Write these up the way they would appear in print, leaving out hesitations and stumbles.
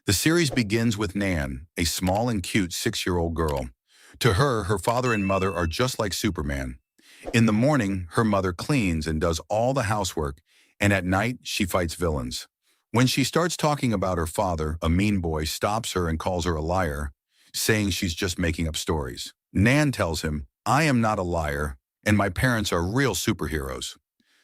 The series begins with Nan, a small and cute 6-year-old girl. To her, her father and mother are just like Superman. In the morning, her mother cleans and does all the housework, and at night, she fights villains. When she starts talking about her father, a mean boy stops her and calls her a liar, saying she's just making up stories. Nan tells him, "I am not a liar, and my parents are real superheroes."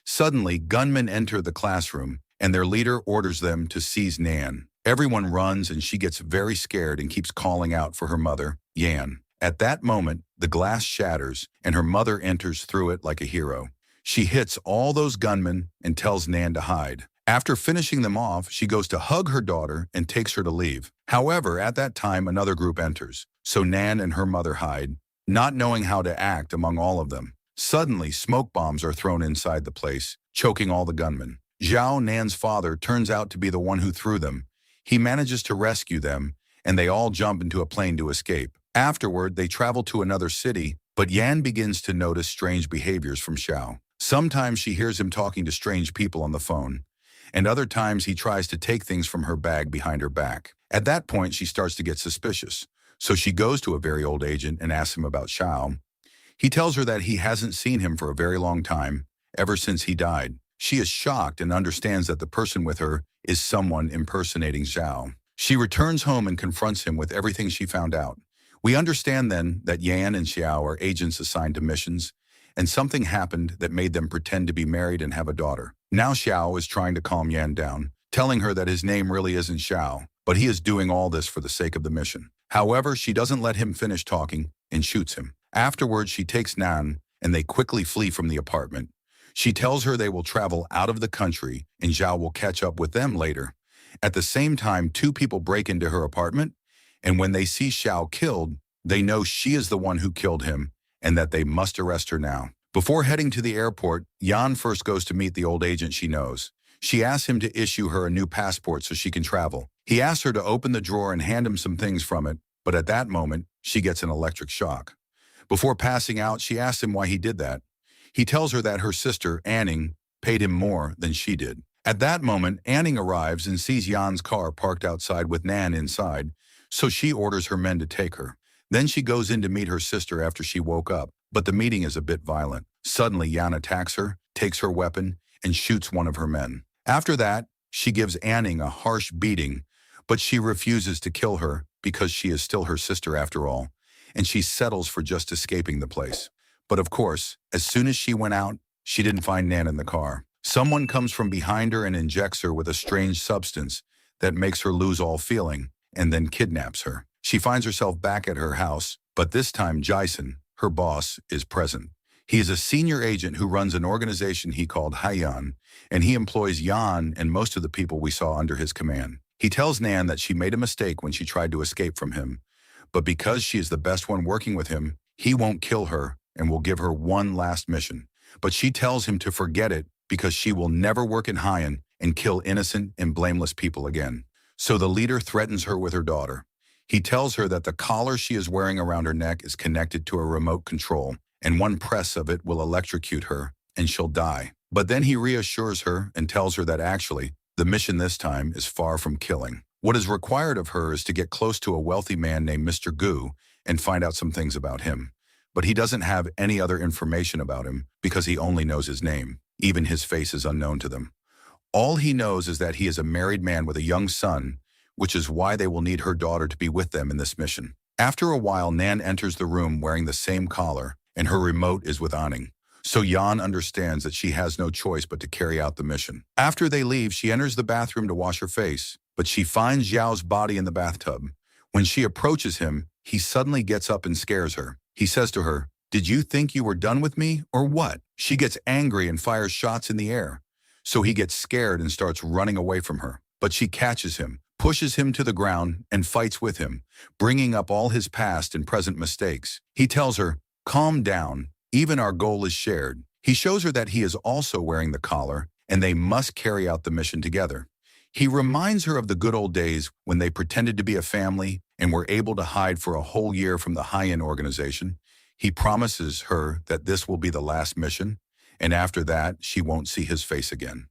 Suddenly, gunmen enter the classroom, and their leader orders them to seize Nan. Everyone runs, and she gets very scared and keeps calling out for her mother, Yan. At that moment, the glass shatters, and her mother enters through it like a hero. She hits all those gunmen and tells Nan to hide. After finishing them off, she goes to hug her daughter and takes her to leave. However, at that time, another group enters, so Nan and her mother hide, not knowing how to act among all of them. Suddenly, smoke bombs are thrown inside the place, choking all the gunmen. Zhao, Nan's father, turns out to be the one who threw them. He manages to rescue them, and they all jump into a plane to escape. Afterward, they travel to another city, but Yan begins to notice strange behaviors from Xiao. Sometimes she hears him talking to strange people on the phone, and other times he tries to take things from her bag behind her back. At that point, she starts to get suspicious, so she goes to a very old agent and asks him about Xiao. He tells her that he hasn't seen him for a very long time, ever since he died. She is shocked and understands that the person with her is someone impersonating Zhao. She returns home and confronts him with everything she found out. We understand then that Yan and Xiao are agents assigned to missions, and something happened that made them pretend to be married and have a daughter. Now Xiao is trying to calm Yan down, telling her that his name really isn't Xiao, but he is doing all this for the sake of the mission. However, she doesn't let him finish talking and shoots him. Afterwards, she takes Nan, and they quickly flee from the apartment. She tells her they will travel out of the country, and Zhao will catch up with them later. At the same time, two people break into her apartment, and when they see Xiao killed, they know she is the one who killed him, and that they must arrest her now. Before heading to the airport, Yan first goes to meet the old agent she knows. She asks him to issue her a new passport so she can travel. He asks her to open the drawer and hand him some things from it, but at that moment, she gets an electric shock. Before passing out, she asks him why he did that. He tells her that her sister, Anning, paid him more than she did. At that moment, Anning arrives and sees Jan's car parked outside with Nan inside, so she orders her men to take her. Then she goes in to meet her sister after she woke up, but the meeting is a bit violent. Suddenly, Yan attacks her, takes her weapon, and shoots one of her men. After that, she gives Anning a harsh beating, but she refuses to kill her because she is still her sister after all, and she settles for just escaping the place. But of course, as soon as she went out, she didn't find Nan in the car. Someone comes from behind her and injects her with a strange substance that makes her lose all feeling, and then kidnaps her. She finds herself back at her house, but this time Jason, her boss, is present. He is a senior agent who runs an organization he called Haiyan, and he employs Yan and most of the people we saw under his command. He tells Nan that she made a mistake when she tried to escape from him, but because she is the best one working with him, he won't kill her and will give her one last mission. But she tells him to forget it because she will never work in Haiyan and kill innocent and blameless people again. So the leader threatens her with her daughter. He tells her that the collar she is wearing around her neck is connected to a remote control, and one press of it will electrocute her, and she'll die. But then he reassures her and tells her that actually, the mission this time is far from killing. What is required of her is to get close to a wealthy man named Mr. Gu and find out some things about him. But he doesn't have any other information about him because he only knows his name. Even his face is unknown to them. All he knows is that he is a married man with a young son, which is why they will need her daughter to be with them in this mission. After a while, Nan enters the room wearing the same collar, and her remote is with Anning. So Yan understands that she has no choice but to carry out the mission. After they leave, she enters the bathroom to wash her face, but she finds Zhao's body in the bathtub. When she approaches him, he suddenly gets up and scares her. He says to her, "Did you think you were done with me, or what?" She gets angry and fires shots in the air. So he gets scared and starts running away from her. But she catches him, pushes him to the ground, and fights with him, bringing up all his past and present mistakes. He tells her, "Calm down, even our goal is shared." He shows her that he is also wearing the collar, and they must carry out the mission together. He reminds her of the good old days when they pretended to be a family and were able to hide for a whole year from the Haiyan organization. He promises her that this will be the last mission, and after that, she won't see his face again.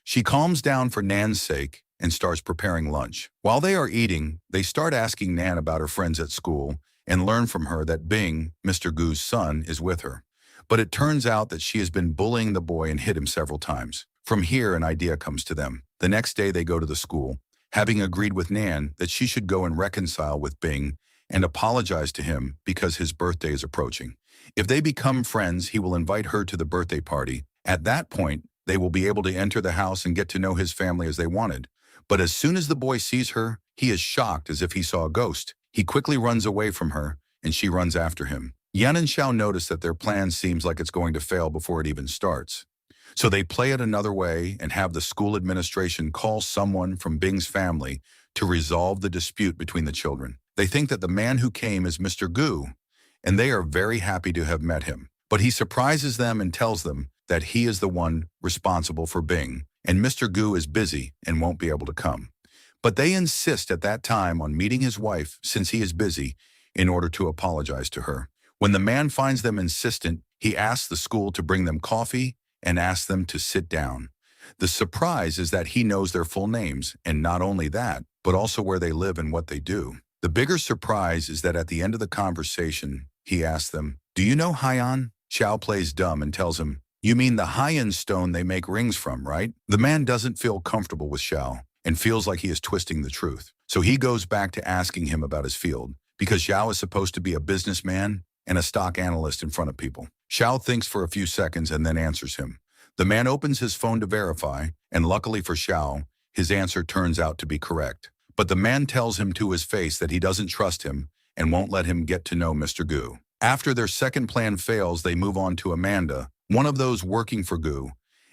She calms down for Nan's sake and starts preparing lunch. While they are eating, they start asking Nan about her friends at school and learn from her that Bing, Mr. Gu's son, is with her. But it turns out that she has been bullying the boy and hit him several times. From here, an idea comes to them. The next day they go to the school, having agreed with Nan that she should go and reconcile with Bing and apologize to him because his birthday is approaching. If they become friends, he will invite her to the birthday party. At that point, they will be able to enter the house and get to know his family as they wanted. But as soon as the boy sees her, he is shocked as if he saw a ghost. He quickly runs away from her, and she runs after him. Yan and Xiao notice that their plan seems like it's going to fail before it even starts. So they play it another way and have the school administration call someone from Bing's family to resolve the dispute between the children. They think that the man who came is Mr. Gu, and they are very happy to have met him. But he surprises them and tells them that he is the one responsible for Bing, and Mr. Gu is busy and won't be able to come. But they insist at that time on meeting his wife since he is busy in order to apologize to her. When the man finds them insistent, he asks the school to bring them coffee and asks them to sit down. The surprise is that he knows their full names, and not only that, but also where they live and what they do. The bigger surprise is that at the end of the conversation, he asks them, "Do you know Haiyan?" Xiao plays dumb and tells him, "You mean the Haiyan stone they make rings from, right?" The man doesn't feel comfortable with Xiao and feels like he is twisting the truth. So he goes back to asking him about his field, because Xiao is supposed to be a businessman and a stock analyst in front of people. Xiao thinks for a few seconds and then answers him. The man opens his phone to verify, and luckily for Xiao, his answer turns out to be correct. But the man tells him to his face that he doesn't trust him and won't let him get to know Mr. Gu. After their second plan fails, they move on to Amanda, one of those working for Gu,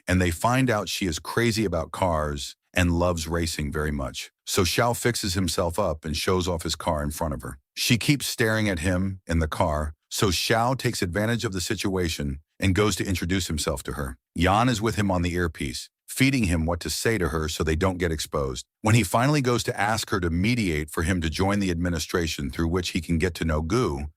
and they find out she is crazy about cars and loves racing very much. So Xiao fixes himself up and shows off his car in front of her. She keeps staring at him in the car, so Xiao takes advantage of the situation and goes to introduce himself to her. Yan is with him on the earpiece, feeding him what to say to her so they don't get exposed. When he finally goes to ask her to mediate for him to join the administration through which he can get to know Gu,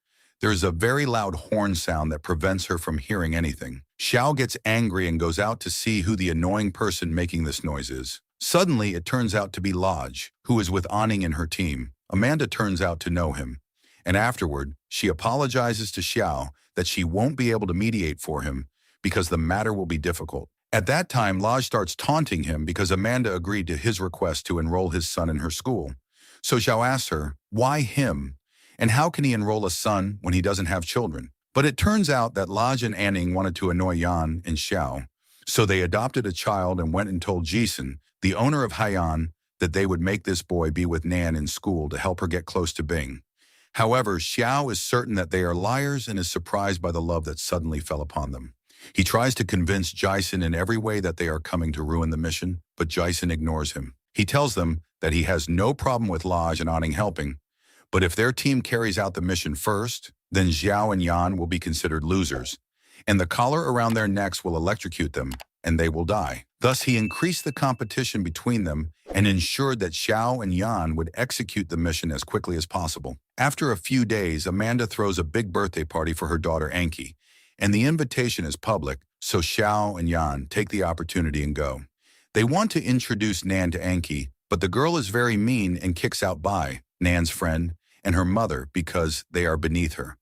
there is a very loud horn sound that prevents her from hearing anything. Xiao gets angry and goes out to see who the annoying person making this noise is. Suddenly, it turns out to be Lodge, who is with Anning and her team. Amanda turns out to know him, and afterward, she apologizes to Xiao that she won't be able to mediate for him because the matter will be difficult. At that time, Lodge starts taunting him because Amanda agreed to his request to enroll his son in her school. So Xiao asks her, why him? And how can he enroll a son when he doesn't have children? But it turns out that Lodge and Anning wanted to annoy Yan and Xiao, so they adopted a child and went and told Jason, the owner of Haiyan, that they would make this boy be with Nan in school to help her get close to Bing. However, Xiao is certain that they are liars and is surprised by the love that suddenly fell upon them. He tries to convince Jason in every way that they are coming to ruin the mission, but Jason ignores him. He tells them that he has no problem with Lodge and Anning helping, but if their team carries out the mission first, then Xiao and Yan will be considered losers, and the collar around their necks will electrocute them, and they will die. Thus, he increased the competition between them and ensured that Xiao and Yan would execute the mission as quickly as possible. After a few days, Amanda throws a big birthday party for her daughter Anki, and the invitation is public, so Xiao and Yan take the opportunity and go. They want to introduce Nan to Anki, but the girl is very mean and kicks out Bai, Nan's friend, and her mother because they are beneath her.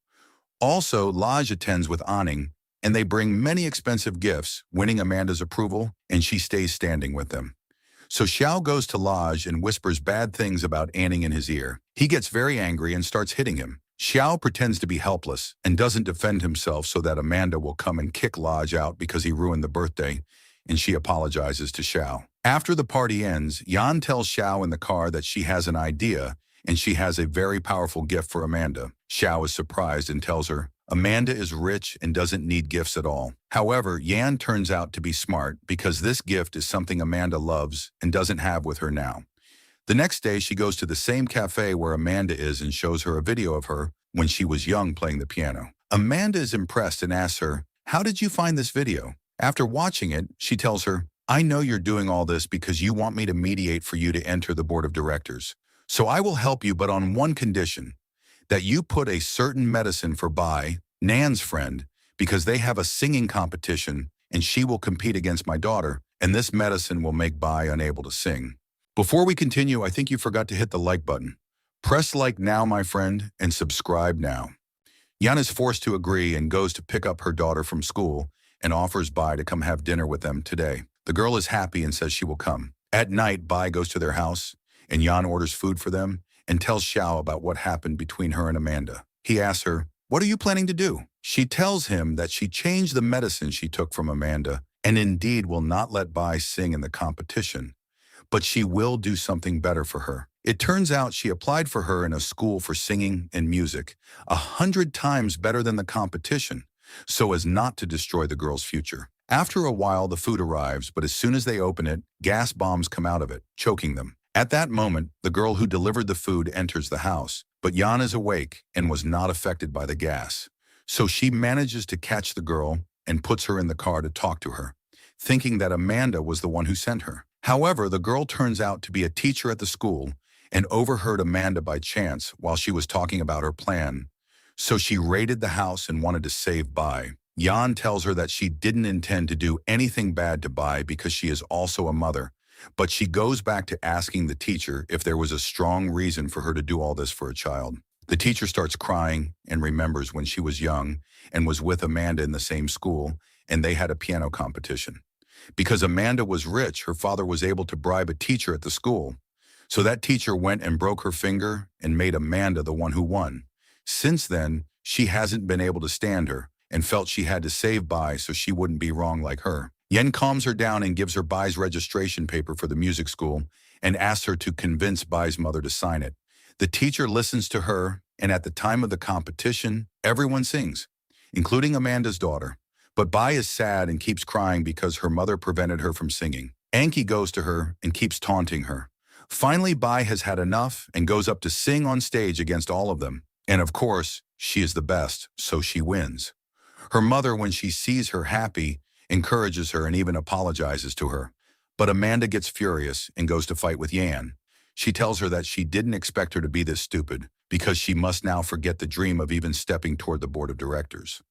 Also, Lodge attends with Anning, and they bring many expensive gifts, winning Amanda's approval, and she stays standing with them. So Xiao goes to Lodge and whispers bad things about Anning in his ear. He gets very angry and starts hitting him. Xiao pretends to be helpless and doesn't defend himself so that Amanda will come and kick Lodge out because he ruined the birthday, and she apologizes to Xiao. After the party ends, Yan tells Xiao in the car that she has an idea and she has a very powerful gift for Amanda. Xiao is surprised and tells her, Amanda is rich and doesn't need gifts at all. However, Yan turns out to be smart because this gift is something Amanda loves and doesn't have with her now. The next day, she goes to the same cafe where Amanda is and shows her a video of her when she was young playing the piano. Amanda is impressed and asks her, how did you find this video? After watching it, she tells her, I know you're doing all this because you want me to mediate for you to enter the board of directors. So I will help you, but on one condition, that you put a certain medicine for Bai, Nan's friend, because they have a singing competition and she will compete against my daughter, and this medicine will make Bai unable to sing. Before we continue, I think you forgot to hit the like button. Press like now, my friend, and subscribe now. Jan is forced to agree and goes to pick up her daughter from school and offers Bai to come have dinner with them today. The girl is happy and says she will come. At night, Bai goes to their house and Jan orders food for them and tells Xiao about what happened between her and Amanda. He asks her, "What are you planning to do?" She tells him that she changed the medicine she took from Amanda and indeed will not let Bai sing in the competition, but she will do something better for her. It turns out she applied for her in a school for singing and music, 100 times better than the competition, so as not to destroy the girl's future. After a while, the food arrives, but as soon as they open it, gas bombs come out of it, choking them. At that moment, the girl who delivered the food enters the house, but Jan is awake and was not affected by the gas. So she manages to catch the girl and puts her in the car to talk to her, thinking that Amanda was the one who sent her. However, the girl turns out to be a teacher at the school and overheard Amanda by chance while she was talking about her plan. So she raided the house and wanted to save Bai. Jan tells her that she didn't intend to do anything bad to Bai because she is also a mother, but she goes back to asking the teacher if there was a strong reason for her to do all this for a child. The teacher starts crying and remembers when she was young and was with Amanda in the same school, and they had a piano competition. Because Amanda was rich, her father was able to bribe a teacher at the school. So that teacher went and broke her finger and made Amanda the one who won. Since then, she hasn't been able to stand her and felt she had to save Bai so she wouldn't be wrong like her. Yen calms her down and gives her Bai's registration paper for the music school and asks her to convince Bai's mother to sign it. The teacher listens to her, and at the time of the competition, everyone sings, including Amanda's daughter. But Bai is sad and keeps crying because her mother prevented her from singing. Anki goes to her and keeps taunting her. Finally, Bai has had enough and goes up to sing on stage against all of them. And of course, she is the best, so she wins. Her mother, when she sees her happy, encourages her and even apologizes to her. But Amanda gets furious and goes to fight with Yan. She tells her that she didn't expect her to be this stupid because she must now forget the dream of even stepping toward the board of directors.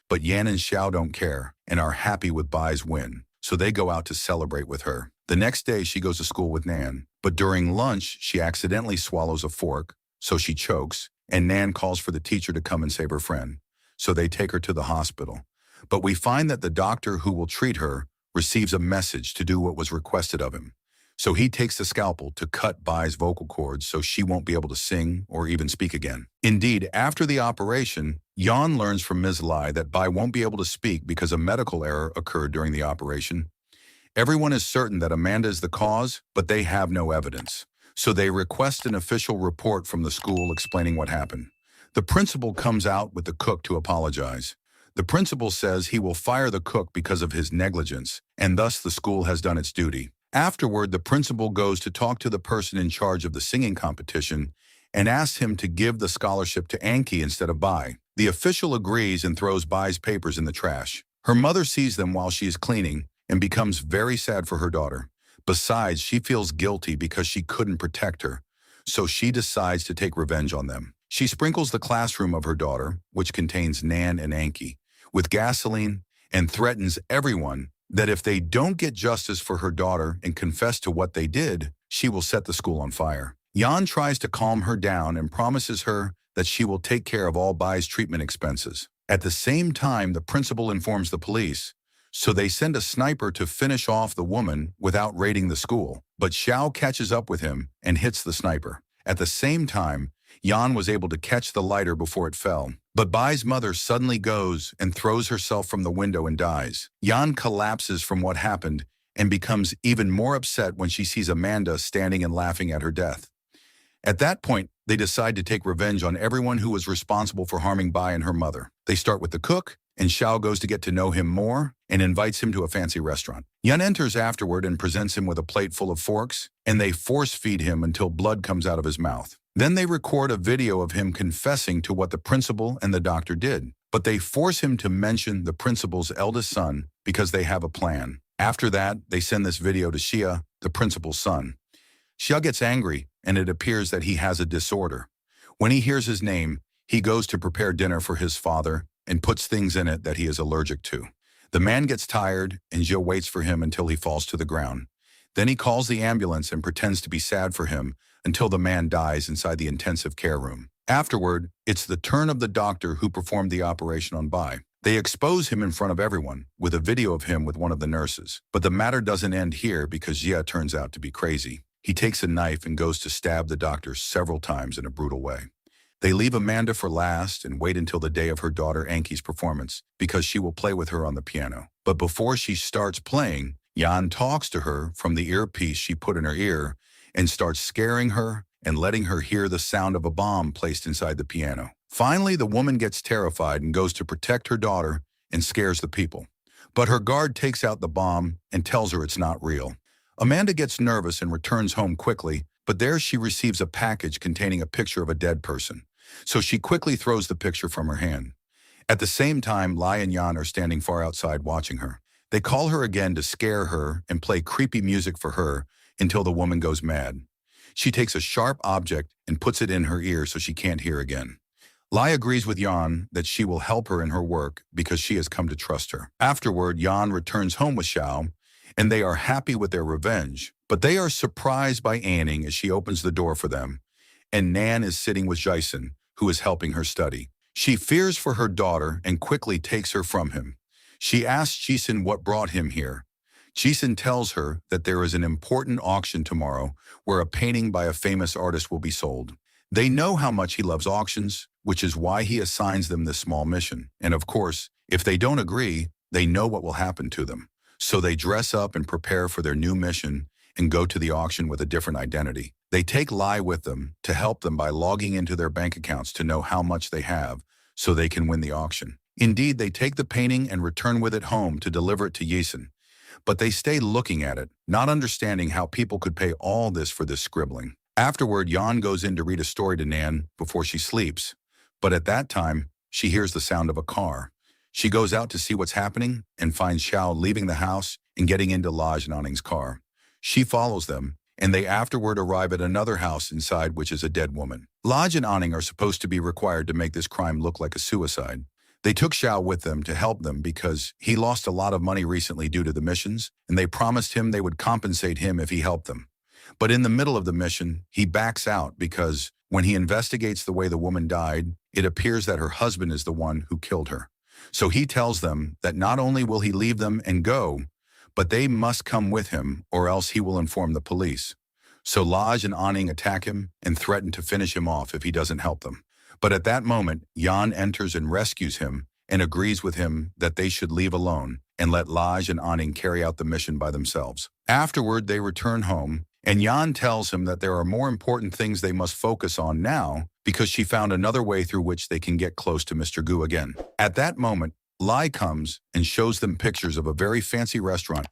But Yan and Xiao don't care and are happy with Bai's win, so they go out to celebrate with her. The next day, she goes to school with Nan, but during lunch, she accidentally swallows a fork, so she chokes, and Nan calls for the teacher to come and save her friend. So they take her to the hospital. But we find that the doctor who will treat her receives a message to do what was requested of him. So he takes the scalpel to cut Bai's vocal cords so she won't be able to sing or even speak again. Indeed, after the operation, Jan learns from Ms. Lai that Bai won't be able to speak because a medical error occurred during the operation. Everyone is certain that Amanda is the cause, but they have no evidence. So they request an official report from the school explaining what happened. The principal comes out with the cook to apologize. The principal says he will fire the cook because of his negligence, and thus the school has done its duty. Afterward, the principal goes to talk to the person in charge of the singing competition and asks him to give the scholarship to Anki instead of Bai. The official agrees and throws Bai's papers in the trash. Her mother sees them while she is cleaning and becomes very sad for her daughter. Besides, she feels guilty because she couldn't protect her, so she decides to take revenge on them. She sprinkles the classroom of her daughter, which contains Nan and Anki, with gasoline and threatens everyone that if they don't get justice for her daughter and confess to what they did, she will set the school on fire. Jan tries to calm her down and promises her that she will take care of all Bai's treatment expenses. At the same time, the principal informs the police, so they send a sniper to finish off the woman without raiding the school. But Xiao catches up with him and hits the sniper. At the same time, Yan was able to catch the lighter before it fell. But Bai's mother suddenly goes and throws herself from the window and dies. Yan collapses from what happened and becomes even more upset when she sees Amanda standing and laughing at her death. At that point, they decide to take revenge on everyone who was responsible for harming Bai and her mother. They start with the cook, and Xiao goes to get to know him more and invites him to a fancy restaurant. Yan enters afterward and presents him with a plate full of forks, and they force-feed him until blood comes out of his mouth. Then they record a video of him confessing to what the principal and the doctor did, but they force him to mention the principal's eldest son because they have a plan. After that, they send this video to Xia, the principal's son. Xia gets angry, and it appears that he has a disorder. When he hears his name, he goes to prepare dinner for his father and puts things in it that he is allergic to. The man gets tired, and Xia waits for him until he falls to the ground. Then he calls the ambulance and pretends to be sad for him until the man dies inside the intensive care room. Afterward, it's the turn of the doctor who performed the operation on Bai. They expose him in front of everyone, with a video of him with one of the nurses. But the matter doesn't end here because Jia turns out to be crazy. He takes a knife and goes to stab the doctor several times in a brutal way. They leave Amanda for last and wait until the day of her daughter Anki's performance because she will play with her on the piano. But before she starts playing, Jan talks to her from the earpiece she put in her ear and starts scaring her and letting her hear the sound of a bomb placed inside the piano. Finally, the woman gets terrified and goes to protect her daughter and scares the people. But her guard takes out the bomb and tells her it's not real. Amanda gets nervous and returns home quickly, but there she receives a package containing a picture of a dead person. So she quickly throws the picture from her hand. At the same time, Lai and Jan are standing far outside watching her. They call her again to scare her and play creepy music for her until the woman goes mad. She takes a sharp object and puts it in her ear so she can't hear again. Lai agrees with Jan that she will help her in her work because she has come to trust her. Afterward, Jan returns home with Xiao, and they are happy with their revenge, but they are surprised by Anning as she opens the door for them, and Nan is sitting with Jason, who is helping her study. She fears for her daughter and quickly takes her from him. She asks Jason what brought him here. Jason tells her that there is an important auction tomorrow where a painting by a famous artist will be sold. They know how much he loves auctions, which is why he assigns them this small mission. And of course, if they don't agree, they know what will happen to them. So they dress up and prepare for their new mission and go to the auction with a different identity. They take Lai with them to help them by logging into their bank accounts to know how much they have so they can win the auction. Indeed, they take the painting and return with it home to deliver it to Jason. But they stay looking at it, not understanding how people could pay all this for this scribbling. Afterward, Jan goes in to read a story to Nan before she sleeps. But at that time, she hears the sound of a car. She goes out to see what's happening and finds Xiao leaving the house and getting into Laj and Anning's car. She follows them, and they afterward arrive at another house inside which is a dead woman. Laj and Anning are supposed to be required to make this crime look like a suicide. They took Xiao with them to help them because he lost a lot of money recently due to the missions, and they promised him they would compensate him if he helped them. But in the middle of the mission, he backs out because when he investigates the way the woman died, it appears that her husband is the one who killed her. So he tells them that not only will he leave them and go, but they must come with him or else he will inform the police. So Laj and Anning attack him and threaten to finish him off if he doesn't help them. But at that moment, Jan enters and rescues him and agrees with him that they should leave alone and let Laj and Anning carry out the mission by themselves. Afterward, they return home, and Jan tells him that there are more important things they must focus on now because she found another way through which they can get close to Mr. Gu again. At that moment, Lai comes and shows them pictures of a very fancy restaurant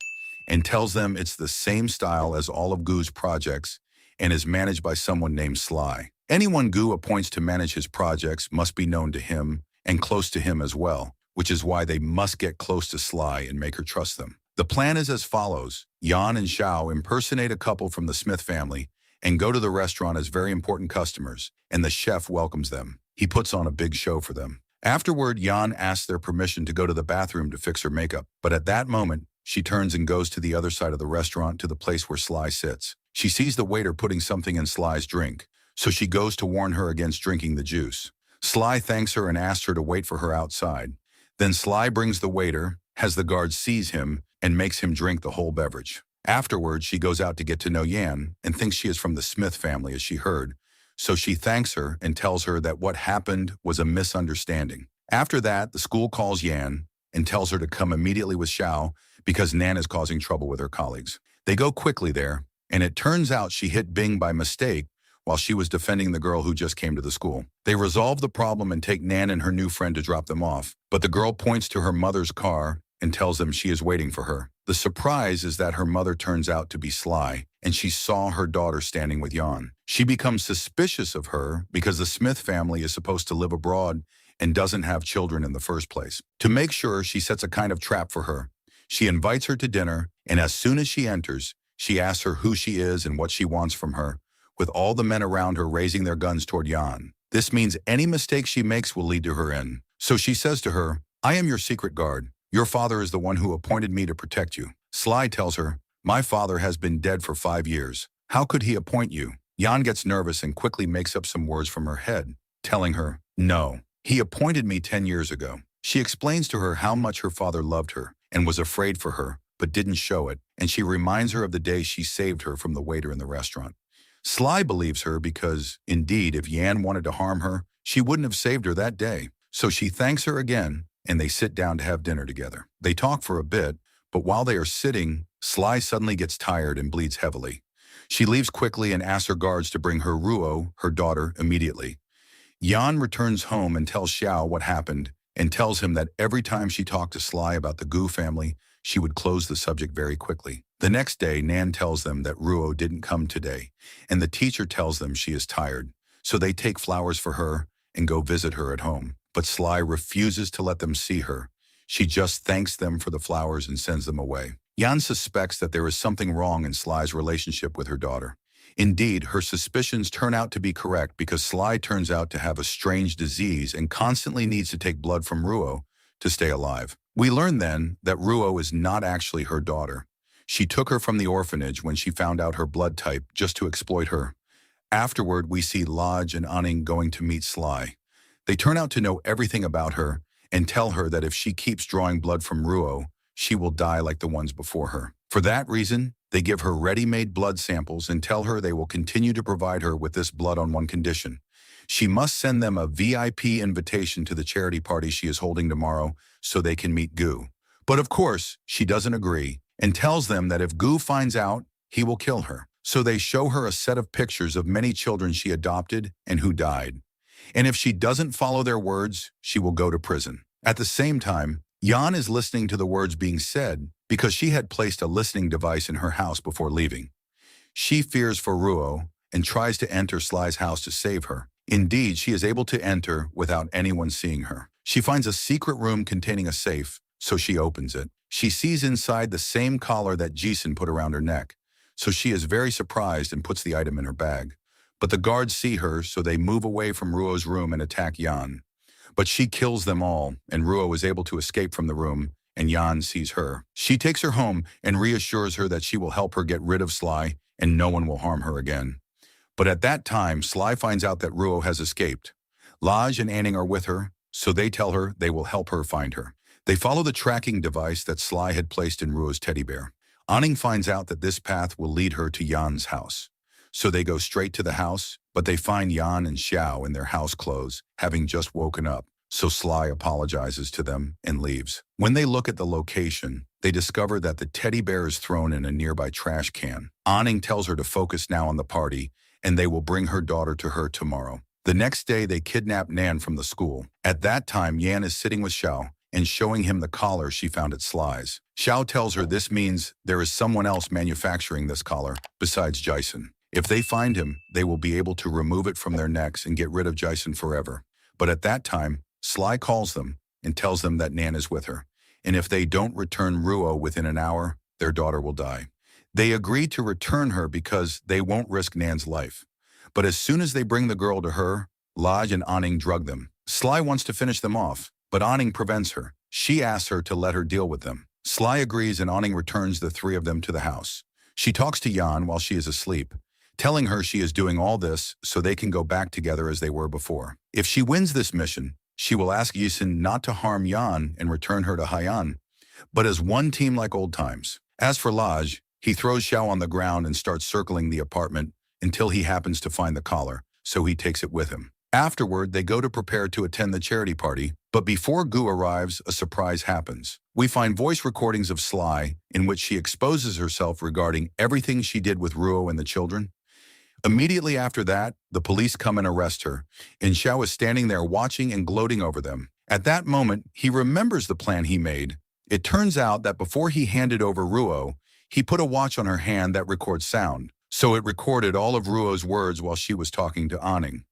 and tells them it's the same style as all of Gu's projects and is managed by someone named Sly. Anyone Gu appoints to manage his projects must be known to him and close to him as well, which is why they must get close to Sly and make her trust them. The plan is as follows. Jan and Xiao impersonate a couple from the Smith family and go to the restaurant as very important customers, and the chef welcomes them. He puts on a big show for them. Afterward, Jan asks their permission to go to the bathroom to fix her makeup, but at that moment, she turns and goes to the other side of the restaurant to the place where Sly sits. She sees the waiter putting something in Sly's drink, so she goes to warn her against drinking the juice. Sly thanks her and asks her to wait for her outside. Then Sly brings the waiter, has the guard seize him, and makes him drink the whole beverage. Afterwards, she goes out to get to know Yan and thinks she is from the Smith family as she heard, so she thanks her and tells her that what happened was a misunderstanding. After that, the school calls Yan and tells her to come immediately with Xiao because Nan is causing trouble with her colleagues. They go quickly there, and it turns out she hit Bing by mistake while she was defending the girl who just came to the school. They resolve the problem and take Nan and her new friend to drop them off, but the girl points to her mother's car and tells them she is waiting for her. The surprise is that her mother turns out to be Sly, and she saw her daughter standing with Jan. She becomes suspicious of her because the Smith family is supposed to live abroad and doesn't have children in the first place. To make sure, she sets a kind of trap for her. She invites her to dinner, and as soon as she enters, she asks her who she is and what she wants from her, with all the men around her raising their guns toward Jan. This means any mistake she makes will lead to her end. So she says to her, "I am your secret guard. Your father is the one who appointed me to protect you." Sly tells her, My father has been dead for 5 years. How could he appoint you? Jan gets nervous and quickly makes up some words from her head, telling her, no, he appointed me 10 years ago. She explains to her how much her father loved her and was afraid for her, but didn't show it, and she reminds her of the day she saved her from the waiter in the restaurant. Sly believes her because, indeed, if Jan wanted to harm her, she wouldn't have saved her that day. So she thanks her again, and they sit down to have dinner together. They talk for a bit, but while they are sitting, Sly suddenly gets tired and bleeds heavily. She leaves quickly and asks her guards to bring her Ruo, her daughter, immediately. Jan returns home and tells Xiao what happened and tells him that every time she talked to Sly about the Gu family, she would close the subject very quickly. The next day, Nan tells them that Ruo didn't come today, and the teacher tells them she is tired. So they take flowers for her and go visit her at home. But Sly refuses to let them see her. She just thanks them for the flowers and sends them away. Jan suspects that there is something wrong in Sly's relationship with her daughter. Indeed, her suspicions turn out to be correct because Sly turns out to have a strange disease and constantly needs to take blood from Ruo to stay alive. We learn then that Ruo is not actually her daughter. She took her from the orphanage when she found out her blood type just to exploit her. Afterward, we see Lodge and Anning going to meet Sly. They turn out to know everything about her and tell her that if she keeps drawing blood from Ruo, she will die like the ones before her. For that reason, they give her ready-made blood samples and tell her they will continue to provide her with this blood on one condition. She must send them a VIP invitation to the charity party she is holding tomorrow so they can meet Gu. But of course, she doesn't agree and tells them that if Gu finds out, he will kill her. So they show her a set of pictures of many children she adopted and who died. And if she doesn't follow their words, she will go to prison. At the same time, Jan is listening to the words being said because she had placed a listening device in her house before leaving. She fears for Ruo and tries to enter Sly's house to save her. Indeed, she is able to enter without anyone seeing her. She finds a secret room containing a safe, so she opens it. She sees inside the same collar that Jason put around her neck, so she is very surprised and puts the item in her bag. But the guards see her, so they move away from Ruo's room and attack Jan. But she kills them all, and Ruo is able to escape from the room, and Jan sees her. She takes her home and reassures her that she will help her get rid of Sly and no one will harm her again. But at that time, Sly finds out that Ruo has escaped. Lodge and Anning are with her, so they tell her they will help her find her. They follow the tracking device that Sly had placed in Ruo's teddy bear. Anning finds out that this path will lead her to Jan's house. So they go straight to the house, but they find Jan and Xiao in their house clothes, having just woken up. So Sly apologizes to them and leaves. When they look at the location, they discover that the teddy bear is thrown in a nearby trash can. Anning tells her to focus now on the party, and they will bring her daughter to her tomorrow. The next day, they kidnap Nan from the school. At that time, Yan is sitting with Xiao and showing him the collar she found at Sly's. Xiao tells her this means there is someone else manufacturing this collar besides Jason. If they find him, they will be able to remove it from their necks and get rid of Jason forever. But at that time, Sly calls them and tells them that Nan is with her. And if they don't return Ruo within an hour, their daughter will die. They agree to return her because they won't risk Nan's life. But as soon as they bring the girl to her, Lodge and Anning drug them. Sly wants to finish them off, but Anning prevents her. She asks her to let her deal with them. Sly agrees and Anning returns the three of them to the house. She talks to Jan while she is asleep, telling her she is doing all this so they can go back together as they were before. If she wins this mission, she will ask Jason not to harm Jan and return her to Haiyan, but as one team like old times. As for Lodge, he throws Xiao on the ground and starts circling the apartment until he happens to find the collar, so he takes it with him. Afterward, they go to prepare to attend the charity party, but before Gu arrives, a surprise happens. We find voice recordings of Sly in which she exposes herself regarding everything she did with Ruo and the children. Immediately after that, the police come and arrest her, and Xiao is standing there watching and gloating over them. At that moment, he remembers the plan he made. It turns out that before he handed over Ruo, he put a watch on her hand that records sound, so it recorded all of Ruo's words while she was talking to Anning.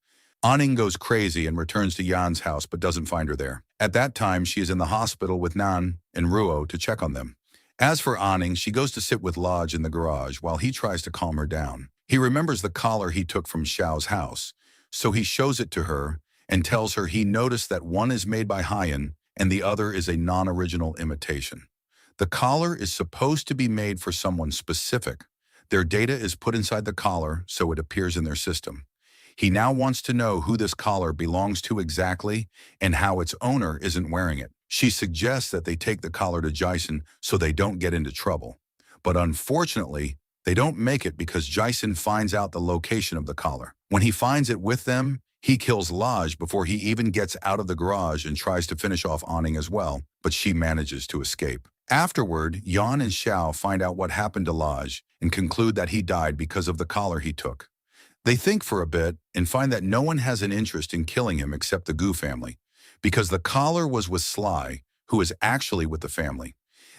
Anning goes crazy and returns to Jan's house but doesn't find her there. At that time, she is in the hospital with Nan and Ruo to check on them. As for Anning, she goes to sit with Lodge in the garage while he tries to calm her down. He remembers the collar he took from Xiao's house, so he shows it to her and tells her he noticed that one is made by Haiyan and the other is a non-original imitation. The collar is supposed to be made for someone specific. Their data is put inside the collar so it appears in their system. He now wants to know who this collar belongs to exactly and how its owner isn't wearing it. She suggests that they take the collar to Jason so they don't get into trouble. But unfortunately, they don't make it because Jason finds out the location of the collar. When he finds it with them, he kills Laj before he even gets out of the garage and tries to finish off Awning as well, but she manages to escape. Afterward, Jan and Xiao find out what happened to Laj and conclude that he died because of the collar he took. They think for a bit and find that no one has an interest in killing him except the Gu family, because the collar was with Sly, who is actually with the family.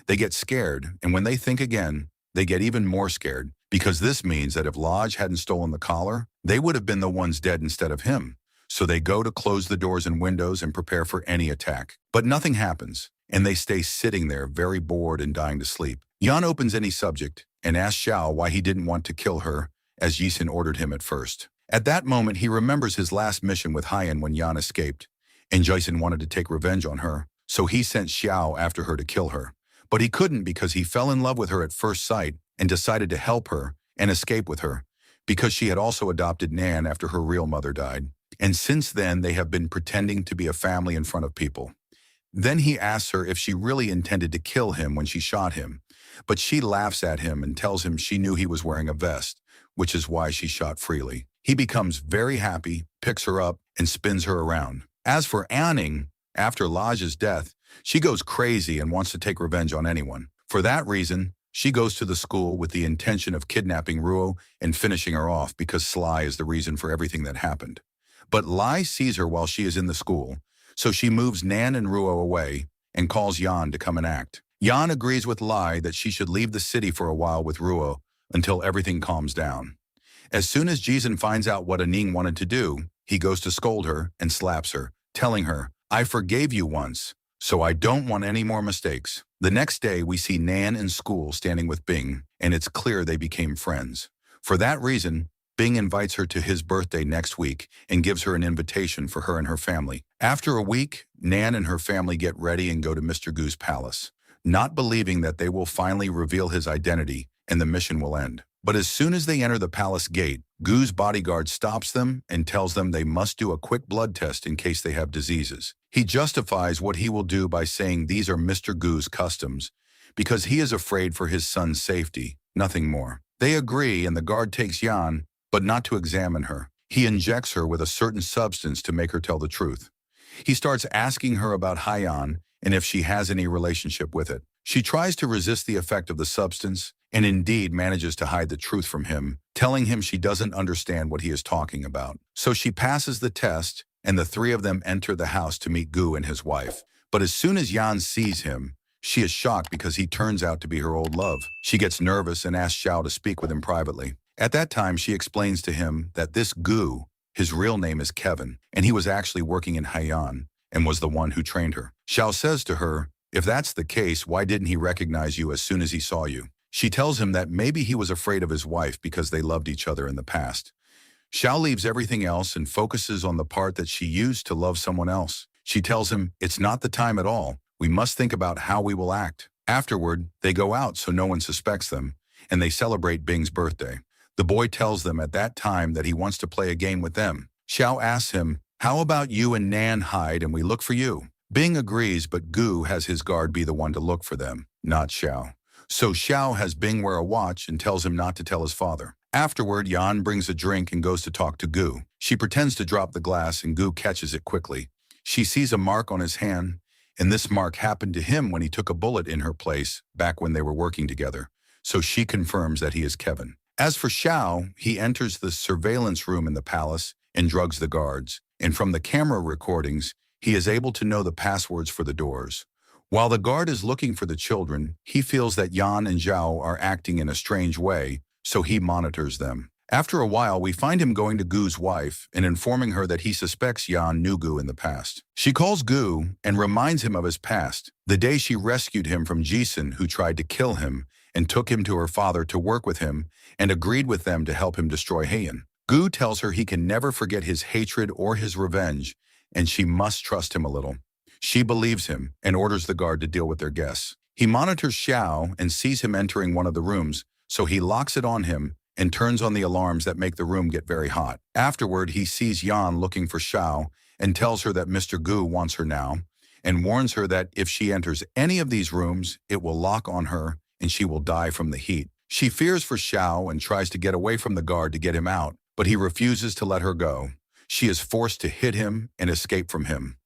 They get scared, and when they think again, they get even more scared, because this means that if Laj hadn't stolen the collar, they would have been the ones dead instead of him. So they go to close the doors and windows and prepare for any attack. But nothing happens, and they stay sitting there very bored and dying to sleep. Jan opens any subject and asks Xiao why he didn't want to kill her, as Jason ordered him at first. At that moment, he remembers his last mission with Haiyan when Jan escaped, and Jason wanted to take revenge on her, so he sent Xiao after her to kill her. But he couldn't because he fell in love with her at first sight and decided to help her and escape with her, because she had also adopted Nan after her real mother died. And since then, they have been pretending to be a family in front of people. Then he asks her if she really intended to kill him when she shot him, but she laughs at him and tells him she knew he was wearing a vest, which is why she shot freely. He becomes very happy, picks her up, and spins her around. As for Anning, after Laj's death, she goes crazy and wants to take revenge on anyone. For that reason, she goes to the school with the intention of kidnapping Ruo and finishing her off because Sly is the reason for everything that happened. But Lai sees her while she is in the school, so she moves Nan and Ruo away and calls Jan to come and act. Jan agrees with Lai that she should leave the city for a while with Ruo until everything calms down. As soon as Jason finds out what Aning wanted to do, he goes to scold her and slaps her, telling her, "I forgave you once, so I don't want any more mistakes." The next day, we see Nan in school standing with Bing, and it's clear they became friends. For that reason, Bing invites her to his birthday next week and gives her an invitation for her and her family. After a week, Nan and her family get ready and go to Mr. Gu's palace, not believing that they will finally reveal his identity and the mission will end. But as soon as they enter the palace gate, Gu's bodyguard stops them and tells them they must do a quick blood test in case they have diseases. He justifies what he will do by saying these are Mr. Gu's customs, because he is afraid for his son's safety, nothing more. They agree and the guard takes Jan, but not to examine her. He injects her with a certain substance to make her tell the truth. He starts asking her about Haiyan and if she has any relationship with it. She tries to resist the effect of the substance and indeed manages to hide the truth from him, telling him she doesn't understand what he is talking about. So she passes the test and the three of them enter the house to meet Gu and his wife. But as soon as Jan sees him, she is shocked because he turns out to be her old love. She gets nervous and asks Xiao to speak with him privately. At that time, she explains to him that this Gu, his real name is Kevin, and he was actually working in Haiyan and was the one who trained her. Xiao says to her, "If that's the case, why didn't he recognize you as soon as he saw you?" She tells him that maybe he was afraid of his wife because they loved each other in the past. Xiao leaves everything else and focuses on the part that she used to love someone else. She tells him, "It's not the time at all. We must think about how we will act." Afterward, they go out so no one suspects them, and they celebrate Bing's birthday. The boy tells them at that time that he wants to play a game with them. Xiao asks him, "How about you and Nan hide and we look for you?" Bing agrees, but Gu has his guard be the one to look for them, not Xiao. So Xiao has Bing wear a watch and tells him not to tell his father. Afterward, Yan brings a drink and goes to talk to Gu. She pretends to drop the glass and Gu catches it quickly. She sees a mark on his hand, and this mark happened to him when he took a bullet in her place back when they were working together. So she confirms that he is Kevin. As for Xiao, he enters the surveillance room in the palace and drugs the guards, and from the camera recordings, he is able to know the passwords for the doors. While the guard is looking for the children, he feels that Yan and Zhao are acting in a strange way, so he monitors them. After a while, we find him going to Gu's wife and informing her that he suspects Yan knew Gu in the past. She calls Gu and reminds him of his past, the day she rescued him from Jason, who tried to kill him, and took him to her father to work with him and agreed with them to help him destroy Haiyan. Gu tells her he can never forget his hatred or his revenge, and she must trust him a little. She believes him and orders the guard to deal with their guests. He monitors Xiao and sees him entering one of the rooms, so he locks it on him and turns on the alarms that make the room get very hot. Afterward, he sees Yan looking for Xiao and tells her that Mr. Gu wants her now, and warns her that if she enters any of these rooms, it will lock on her and she will die from the heat. She fears for Xiao and tries to get away from the guard to get him out, but he refuses to let her go. She is forced to hit him and escape from him.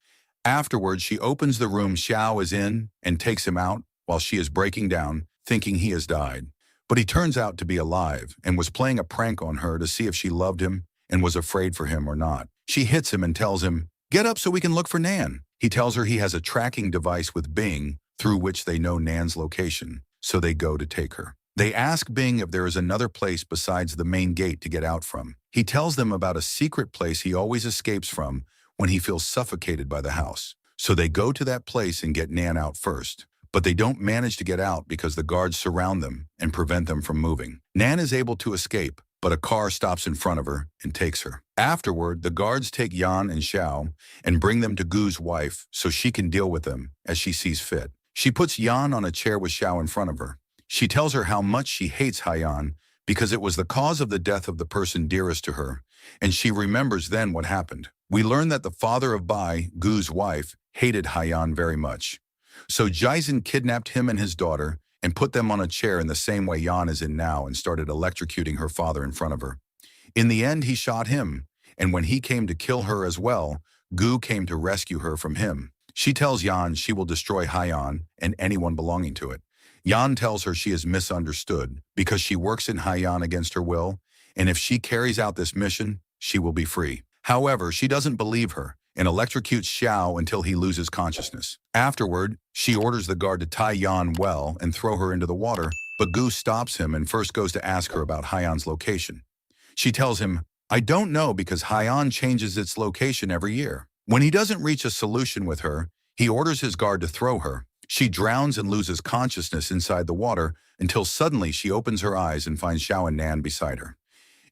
Afterwards, she opens the room Xiao is in and takes him out while she is breaking down, thinking he has died. But he turns out to be alive and was playing a prank on her to see if she loved him and was afraid for him or not. She hits him and tells him, "Get up so we can look for Nan." He tells her he has a tracking device with Bing through which they know Nan's location, so they go to take her. They ask Bing if there is another place besides the main gate to get out from. He tells them about a secret place he always escapes from when he feels suffocated by the house. So they go to that place and get Nan out first. But they don't manage to get out because the guards surround them and prevent them from moving. Nan is able to escape, but a car stops in front of her and takes her. Afterward, the guards take Yan and Xiao and bring them to Gu's wife so she can deal with them as she sees fit. She puts Yan on a chair with Xiao in front of her. She tells her how much she hates Haiyan because it was the cause of the death of the person dearest to her, and she remembers then what happened. We learn that the father of Bai, Gu's wife, hated Haiyan very much. So Jaisen kidnapped him and his daughter and put them on a chair in the same way Yan is in now and started electrocuting her father in front of her. In the end, he shot him, and when he came to kill her as well, Gu came to rescue her from him. She tells Yan she will destroy Haiyan and anyone belonging to it. Yan tells her she is misunderstood because she works in Haiyan against her will, and if she carries out this mission, she will be free. However, she doesn't believe her and electrocutes Xiao until he loses consciousness. Afterward, she orders the guard to tie Yan well and throw her into the water, but Gu stops him and first goes to ask her about Haiyan's location. She tells him, "I don't know because Haiyan changes its location every year." When he doesn't reach a solution with her, he orders his guard to throw her. She drowns and loses consciousness inside the water until suddenly she opens her eyes and finds Xiao and Nan beside her.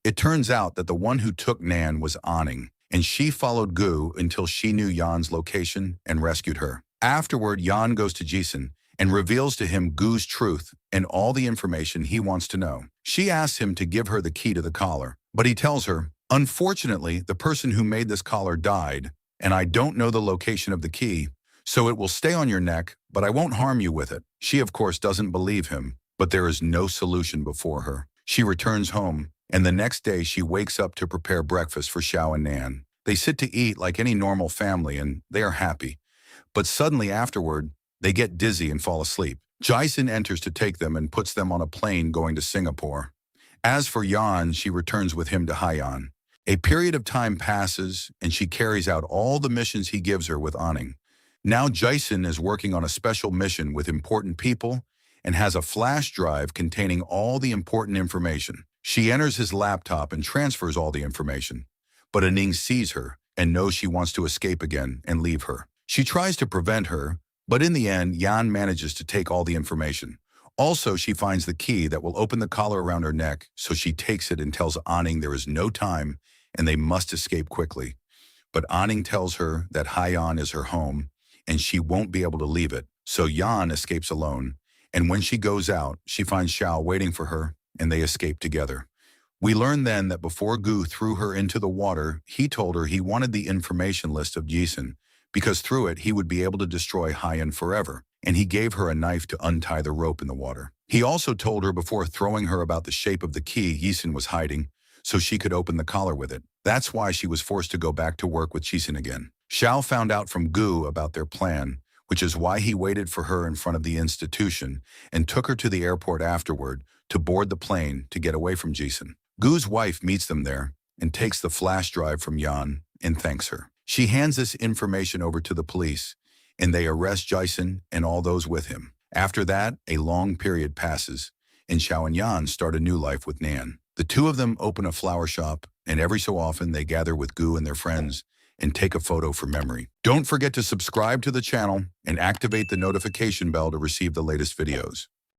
It turns out that the one who took Nan was Anning, and she followed Gu until she knew Yan's location and rescued her. Afterward, Yan goes to Jaisen and reveals to him Gu's truth and all the information he wants to know. She asks him to give her the key to the collar, but he tells her, "Unfortunately, the person who made this collar died, and I don't know the location of the key, so it will stay on your neck, but I won't harm you with it." She, of course, doesn't believe him, but there is no solution before her. She returns home, and the next day she wakes up to prepare breakfast for Xiao and Nan. They sit to eat like any normal family, and they are happy. But suddenly afterward, they get dizzy and fall asleep. Jaisen enters to take them and puts them on a plane going to Singapore. As for Yan, she returns with him to Haiyan. A period of time passes, and she carries out all the missions he gives her with Anning. Now Jaisen is working on a special mission with important people and has a flash drive containing all the important information. She enters his laptop and transfers all the information. But Anning sees her and knows she wants to escape again and leave her. She tries to prevent her, but in the end, Yan manages to take all the information. Also, she finds the key that will open the collar around her neck, so she takes it and tells Anning there is no time and they must escape quickly. But Anning tells her that Haiyan is her home and she won't be able to leave it, so Yan escapes alone. And when she goes out, she finds Xiao waiting for her and they escape together. We learn then that before Gu threw her into the water, he told her he wanted the information list of Jaisen, because through it he would be able to destroy Haiyan forever, and he gave her a knife to untie the rope in the water. He also told her before throwing her about the shape of the key Jaisen was hiding, so she could open the collar with it. That's why she was forced to go back to work with Jaisen again. Xiao found out from Gu about their plan, which is why he waited for her in front of the institution and took her to the airport afterward to board the plane to get away from Jaisen. Gu's wife meets them there and takes the flash drive from Yan and thanks her. She hands this information over to the police, and they arrest Jaisen and all those with him. After that, a long period passes, and Xiao and Yan start a new life with Nan. The two of them open a flower shop, and every so often they gather with Gu and their friends and take a photo for memory. Don't forget to subscribe to the channel and activate the notification bell to receive the latest videos.